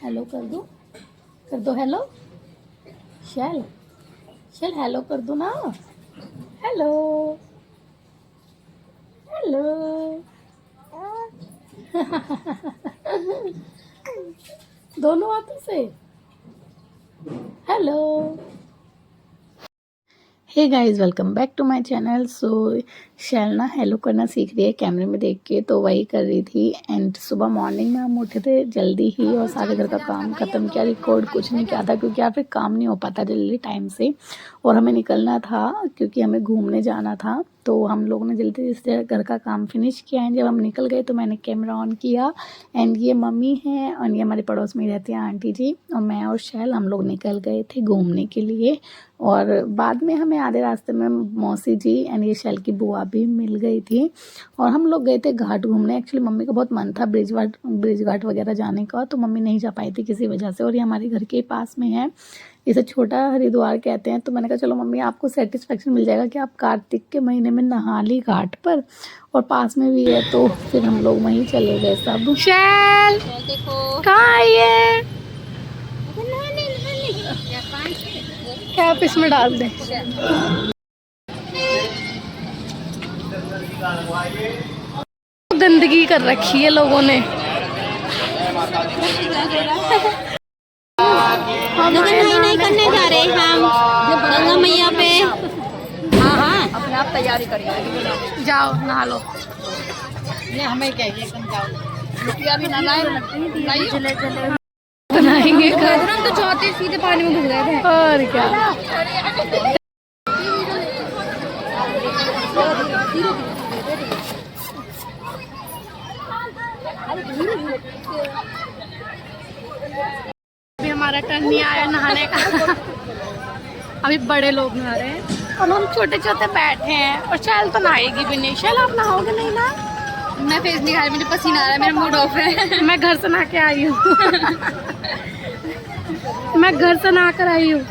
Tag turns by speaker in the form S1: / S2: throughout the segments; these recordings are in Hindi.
S1: हेलो कर दो हेलो। शैल शैल हेलो कर दो ना। Hello hello. दोनों हाथों से hello. Hey guys, welcome back to my channel. So Shail ना हेलो करना सीख रही है कैमरे में देख के, तो वही कर रही थी। एंड सुबह मॉर्निंग में हम उठे थे जल्दी ही और सारे घर का काम ख़त्म किया, रिकॉर्ड कुछ नहीं किया था क्योंकि यार फिर काम नहीं हो पाता जल्दी टाइम से। और हमें निकलना था क्योंकि हमें घूमने जाना था, तो हम लोगों ने जल्दी से घर का काम फिनिश किया। एंड जब हम निकल गए तो मैंने कैमरा ऑन किया। एंड ये मम्मी है और ये हमारे पड़ोस में रहती हैं आंटी जी, और मैं और शैल हम लोग निकल गए थे घूमने के लिए। और बाद में हमें आधे रास्ते में मौसी जी एंड ये शैल की बुआ भी मिल गई थी और हम लोग गए थे घाट घूमने। एक्चुअली मम्मी का बहुत मन था ब्रिज घाट वगैरह जाने का, तो मम्मी नहीं जा पाई थी किसी वजह से। और ये हमारे घर के पास में है, इसे छोटा हरिद्वार कहते हैं। तो मैंने कहा चलो मम्मी आपको सेटिस्फेक्शन मिल जाएगा कि आप कार्तिक के महीने में नहा ली घाट पर, और पास में भी है, तो फिर हम लोग वहीं चले गए सब। शैल कहाँ है ये? कैप इसमें डाल दे। गंदगी कर रखी है लोगों ने।
S2: नहीं करने जा रहे हम गंगा मैया पे। हाँ हाँ,
S1: अपने आप तैयारी करिए, जाओ नहा लो।
S2: ये हमें कहिए जाओ, लुटिया भी नहाए चले चले
S1: बनाएंगे
S2: हम तो चौथे सीधे पानी में घुस गए थे।
S1: और क्या। अभी हमारा टर्न नहीं आया नहाने का। अभी बड़े लोग नहा रहे हैं और हम छोटे छोटे बैठे हैं, और शैल तो नहाएगी भी नहीं। शैल आप नहाओगे नहीं ना?
S2: मैं फेस नहीं खा रही, मुझे पसीना आ रहा है, मेरा मूड ऑफ है।
S1: मैं घर से नहा के आई हूँ। मैं घर से नहा कर आई हूँ।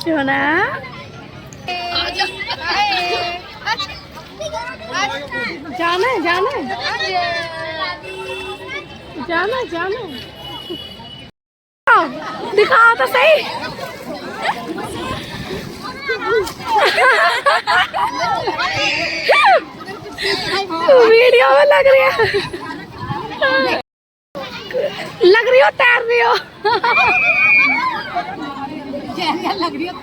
S1: सोना जाना है जाना है जाना है जाना है। दिखाओ तो सही। वीडियो में लग रही है, लग रही हो तैर रही हो।
S2: लग रही है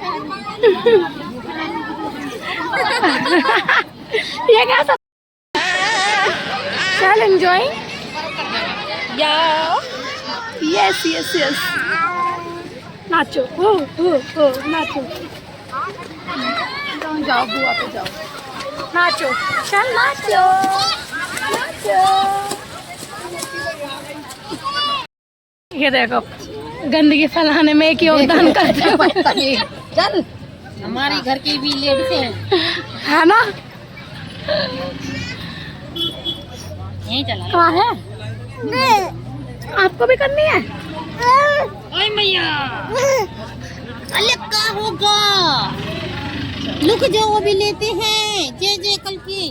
S1: ये कैसा? चल एंजॉयिंग। यस यस यस, नाचो हो नाचो। जाओ बुआ पे जाओ, नाचो चल नाचो नाचो। ये देखो गंदगी फैलाने में एक योगदान करते हो।
S2: चल, हमारे घर की भी लेडीज
S1: है ना?
S2: यहीं चला
S1: कहाँ है? आपको भी करनी है?
S2: ओए मैया, अरे क्या होगा? लुक जो वो भी लेते हैं जे कल की।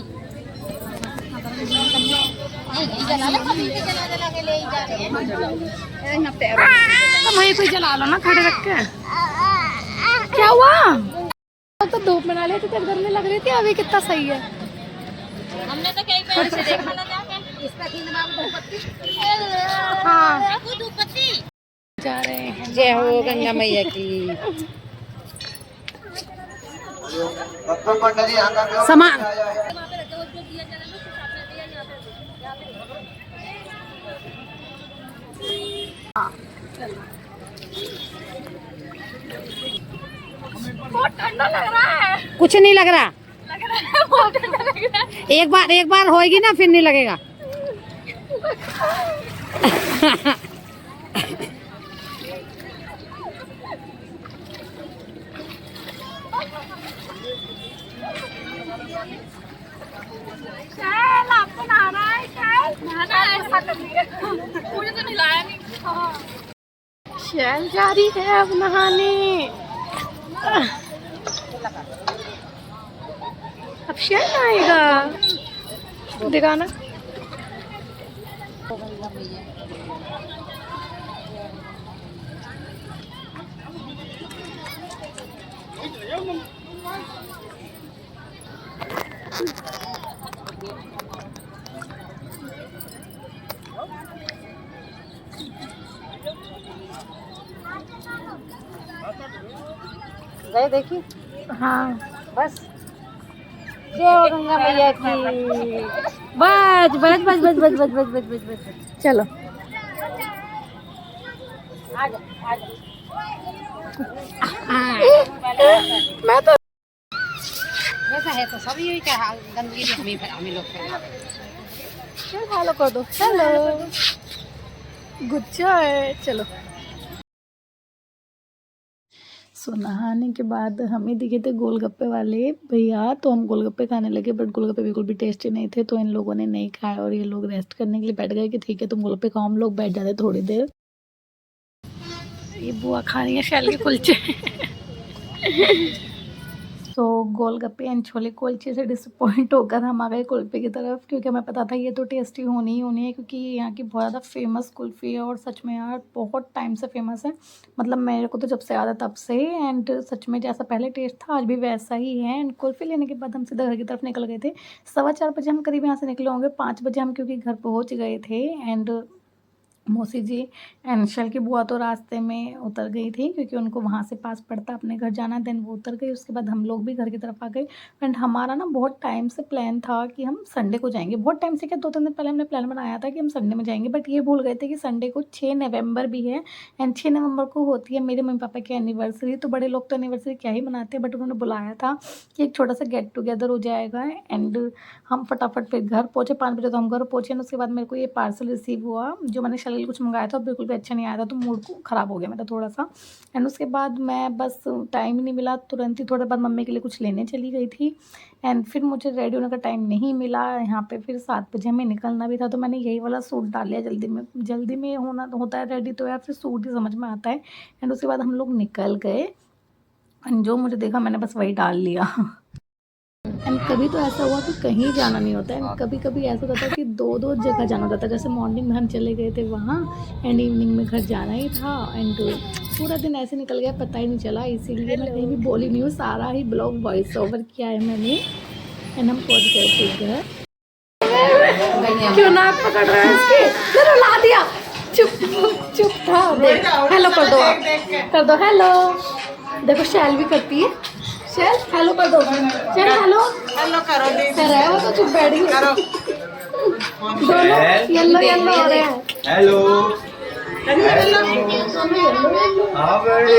S1: तो वही कोई जला लो ना खड़े रख के। क्या हुआ? तो धूप में ना लेते थे, गर्मी लग रही थी। अभी कितना सही है।
S2: हमने तो कई बार से देखा ना जाके इसका
S1: हाँ
S2: धूपपत्ती
S1: जा रहे हैं।
S2: जय हो गंगा मैया की। सामान
S1: बहुत ठंडा लग रहा है।
S2: कुछ नहीं लग रहा,
S1: बहुत ठंडा लग रहा है।
S2: एक बार होएगी ना फिर नहीं लगेगा।
S1: शैल आपको नहाना है? शैल नहाना है, ऐसा कर लिया। मुझे तो नहलाया नहीं। शैल जा रही है अब नहाने। अब शैल आएगा, दिखाना।
S2: गए देखिए।
S1: हाँ
S2: बस जय गंगा मैया की। बस बस बस बस बस बस बस बस बस बस।
S1: चलो।
S2: आजा आजा।
S1: मैं तो
S2: वैसा है तो सब यही क्या गंदगी भी हम ही लोग फैला रहे हैं।
S1: हेलो कर दो। हेलो गुच्छा है। चलो। सो नहाने के बाद हमें दिखे थे गोलगप्पे वाले भैया, तो हम गोलगप्पे खाने लगे, बट गोलगप्पे बिल्कुल भी टेस्टी नहीं थे, तो इन लोगों ने नहीं खाया और ये लोग रेस्ट करने के लिए बैठ गए कि ठीक है तुम गोलगप्पे खाओ, हम लोग बैठ जाते थोड़ी देर। ये बुआ खा रही है शैल के कुलचे। तो गोलगप्पे एंड छोले कुलचे से डिसअपॉइंट होकर हम आ गए कुल्फी की तरफ, क्योंकि हमें पता था ये तो टेस्टी होनी ही होनी है, क्योंकि यहाँ की बहुत ज़्यादा फेमस कुल्फ़ी है और सच में यार बहुत टाइम से फेमस है। मतलब मेरे को तो जब से याद है तब से, एंड सच में जैसा पहले टेस्ट था आज भी वैसा ही है। एंड कुल्फ़ी लेने के बाद हम सीधा घर की तरफ निकल गए थे। 4:15 बजे हम करीब यहाँ से निकले होंगे, 5 बजे हम क्योंकि घर पहुँच गए थे। एंड मौसी जी एंड शैल की बुआ तो रास्ते में उतर गई थी, क्योंकि उनको वहाँ से पास पड़ता अपने घर जाना। देन वो उतर गई, उसके बाद हम लोग भी घर की तरफ आ गए। एंड हमारा ना बहुत टाइम से प्लान था कि हम संडे को जाएंगे। बहुत टाइम से क्या 2-3 दिन पहले हमने प्लान बनाया था कि हम संडे में जाएंगे, बट ये भूल गए थे कि संडे को 6 नवंबर भी है। एंड 6 नवंबर को होती है मेरे मम्मी पापा की एनिवर्सरी। तो बड़े लोग तो एनिवर्सरी क्या ही मनाते हैं, बट उन्होंने बुलाया था कि एक छोटा सा गेट टुगेदर हो जाएगा। एंड हम फटाफट फिर घर पहुँचे, 5 बजे तो हम घर पहुँचे। और उसके बाद मेरे को ये पार्सल रिसीव हुआ, जो मैंने शैल कुछ मंगाया था बिल्कुल भी अच्छा नहीं आया था, तो मूड ख़राब हो गया मेरा थोड़ा सा। एंड उसके बाद मैं बस टाइम ही नहीं मिला, तुरंत ही थोड़े बाद मम्मी के लिए कुछ लेने चली गई थी। एंड फिर मुझे रेडी होने का टाइम नहीं मिला यहाँ पे, फिर 7 बजे हमें निकलना भी था, तो मैंने यही वाला सूट डाल लिया जल्दी में। जल्दी में होना होता है रेडी तो यार फिर सूट ही समझ में आता है। एंड उसके बाद हम लोग निकल गए, एंड जो मुझे देखा मैंने बस वही डाल लिया। एंड कभी तो ऐसा हुआ कि कहीं जाना नहीं होता है, एंड कभी कभी ऐसा होता था कि 2-2 जगह जाना होता था। जैसे मॉर्निंग में हम चले गए थे वहाँ, एंड इवनिंग में घर जाना ही था। एंड पूरा दिन ऐसे निकल गया पता ही नहीं चला, इसीलिए मैं कहीं भी बोली नहीं हूँ, सारा ही ब्लॉग वॉइस ओवर किया है मैंने। एंड हम पहुँच गए थे घर। क्यों नाक पकड़ रहा है इसके? मेरा ला दिया। चुप चुप था। हेलो कर दो हेलो। देखो शैल भी करती है। चल हेलो कर दो। चल हेलो
S3: हेलो करो दी
S1: कर रहा है वो, तो चुप बैठ गई।
S3: करो
S1: दोनों येलो येलो हो रहे हैं।
S4: हेलो हाँ भाई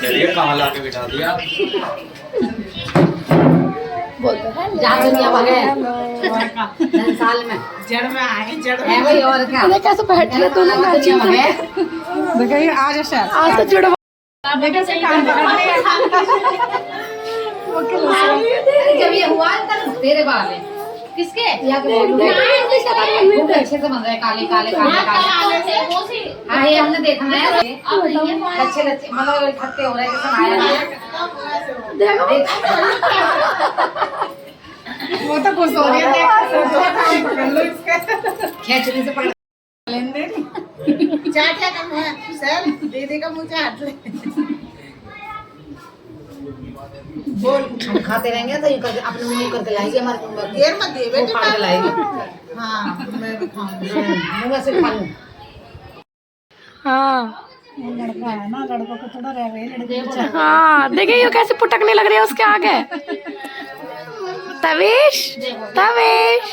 S4: चलिए कहाँ ला के बिठा दिया।
S1: बोलते हैं
S2: जहाँ दुनिया भरे साल में
S3: जड़ में आए जड़
S2: है भाई। और क्या
S1: इन्हें कैसे बैठ रहे तूने मैचिंग से?
S3: देखिए आज सर
S1: आज तो जुड़वा
S2: जब ये हुआ तब तेरे बाल है किसके या के अच्छे से बन रहे काले काले काले काले। हाँ ये हमने देखा है अच्छे अच्छे मतलब इकट्ठे हो रहे जैसे आया
S1: देखो
S3: वो तो खुश हो रही है पकड़ लो इसका
S2: खेचने से पकड़
S3: लेंदे चाचा का मुंह सर दीदी का मुंह चाट ले बोल।
S2: हम खाते रहेंगे तो ये करके अपने मुंह करके लाएंगे हमारे
S3: देर मत दे बेटे
S2: फाड़ के लाएंगे।
S3: हाँ मैं भी खाऊंगी
S2: मुंह से खा लूं।
S1: हाँ
S3: लड़का है ना लड़कों को थोड़ा रह गए लड़के
S1: हाँ देखिए ये कैसे पुटकने लग रही है उसके आगे। तवेश तवेश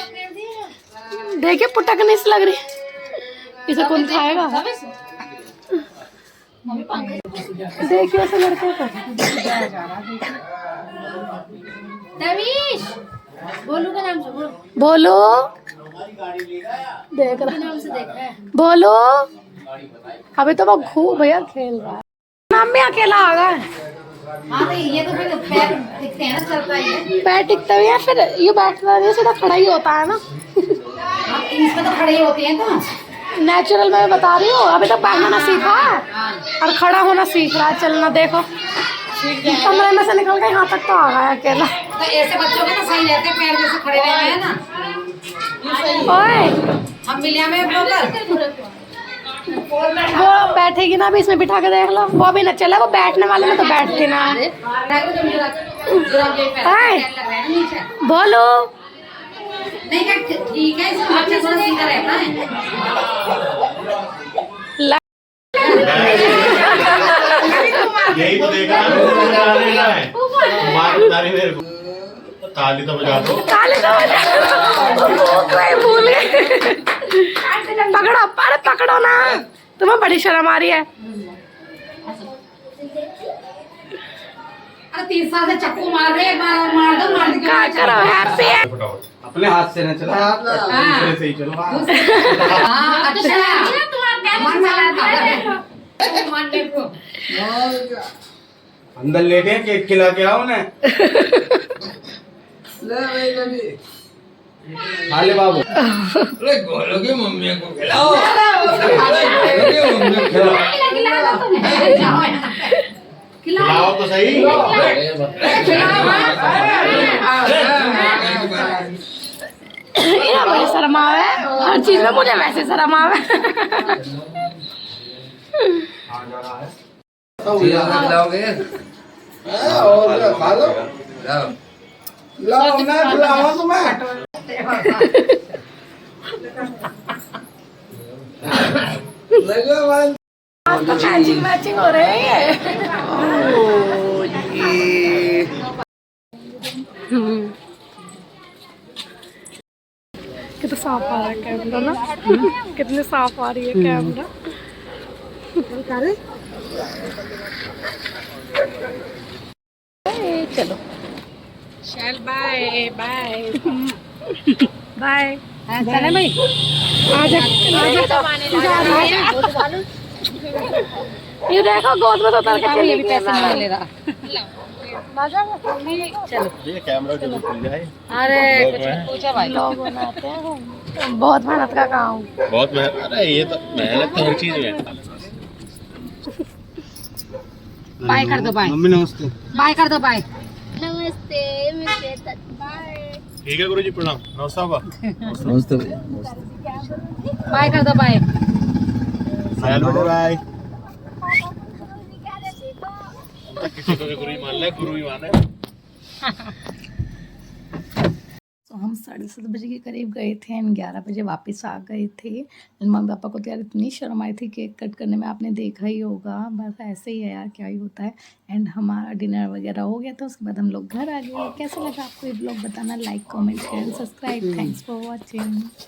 S1: देखिए पुटकने से लग रही है। इसे कौन खाएगा? देखिए उसे लड़के को।
S2: तवीश बोलू का नाम से बोल।
S1: बोलो देख रहा
S2: नाम से देख रहा है।
S1: बोलो अभी तो वो खूब भैया खेल रहा है। नाम में अकेला आ गया।
S2: हाँ तो ये तो फिर पैर दिखते हैं ना चलता है।
S1: पैर टिकते हुए फिर ये बैठना नहीं, सीधा खड़ा ही होता है ना।
S2: हाँ, इसमें तो खड़े ही होते हैं तो
S1: नेचुरल मैं बता रही हूँ, अभी तक बैठना सीखा है और खड़ा होना सीख रहा है। चलना देखो कमरे में से निकल के यहाँ तक तो आ गया अकेला।
S2: तो ऐसे बच्चों के ना सही रहते हैं, पैर जैसे खड़े रहते हैं ना।
S1: ओए
S2: हम मिलिया में ब्रोकर
S1: वो बैठेगी ना, अभी इसमें बिठा के देख लो। वो अभी न चला, वो बैठने वाले में तो बैठती ना। हाय बोलो।
S2: नहीं क्या ठीक है, इसमें बच्चा थोड़ा सीधा रहता है।
S5: यही तो देखा है, मार ताली मेरे को, ताली तो बजा दो।
S1: ताली तो बजा दो। भूल गए। पकड़ो, अरे पकड़ो ना, तुम्हें बड़ी शर्म आ रही है।
S2: अरे 3 साल से चक्कू मार रहे, मार दो
S1: क्या करो, हैप्पी है।
S5: अपने हाथ से न चलो, दूसरे से ही चलो।
S2: अच्छा
S5: अंदर लेके केक खिला के आओ उन्हें। हाले बाबू,
S4: अरे बोलोगे मम्मी को खिलाओ।
S5: खिलाओ तो सही।
S1: ये बड़ी शर्म आवे, हर चीज में मुझे वैसे शर्म आवे।
S4: खिलाओगे?
S3: और खा लो। लाओ ना, खिलाओ तुम्हें।
S1: मैचिंग मैचिंग हो रही है। कितना साफ आ रहा है कैमरा ना, कितने साफ आ रही है कैमरा। चलो चल, बाय बाय बाय। चले भाई, आजा ये देखो गोद में तो उतर के चली गई। पैसे नहीं ले रहा। चलो
S5: ये कैमरा जब खुल जाए।
S2: अरे कुछ पूछा भाई,
S1: लोग बनाते हैं, बहुत मेहनत का काम।
S5: बहुत मेहनत, अरे ये तो मेहनत तो हर चीज में।
S2: बाय कर दो, बाय
S5: मम्मी नमस्ते।
S2: बाय कर दो, बाय।
S5: ठीक है गुरुजी, प्रणाम। नमस्ते बाबा।
S4: नमस्ते।
S2: बाय कर दो, बाय।
S5: Hello bye. किसी को भी गुरु ही मान ले, गुरु ही माने।
S1: तो हम 7:30 बजे के करीब गए थे एंड 11 बजे वापस आ गए थे। मम्मी पापा को तो यार इतनी शर्म आई थी केक कट करने में, आपने देखा ही होगा। बस ऐसे ही है यार, क्या ही होता है। एंड हमारा डिनर वगैरह हो गया था, उसके बाद हम लोग घर आ गए। कैसा लगा आपको ये ब्लॉग बताना, like comment share subscribe. Thanks for watching.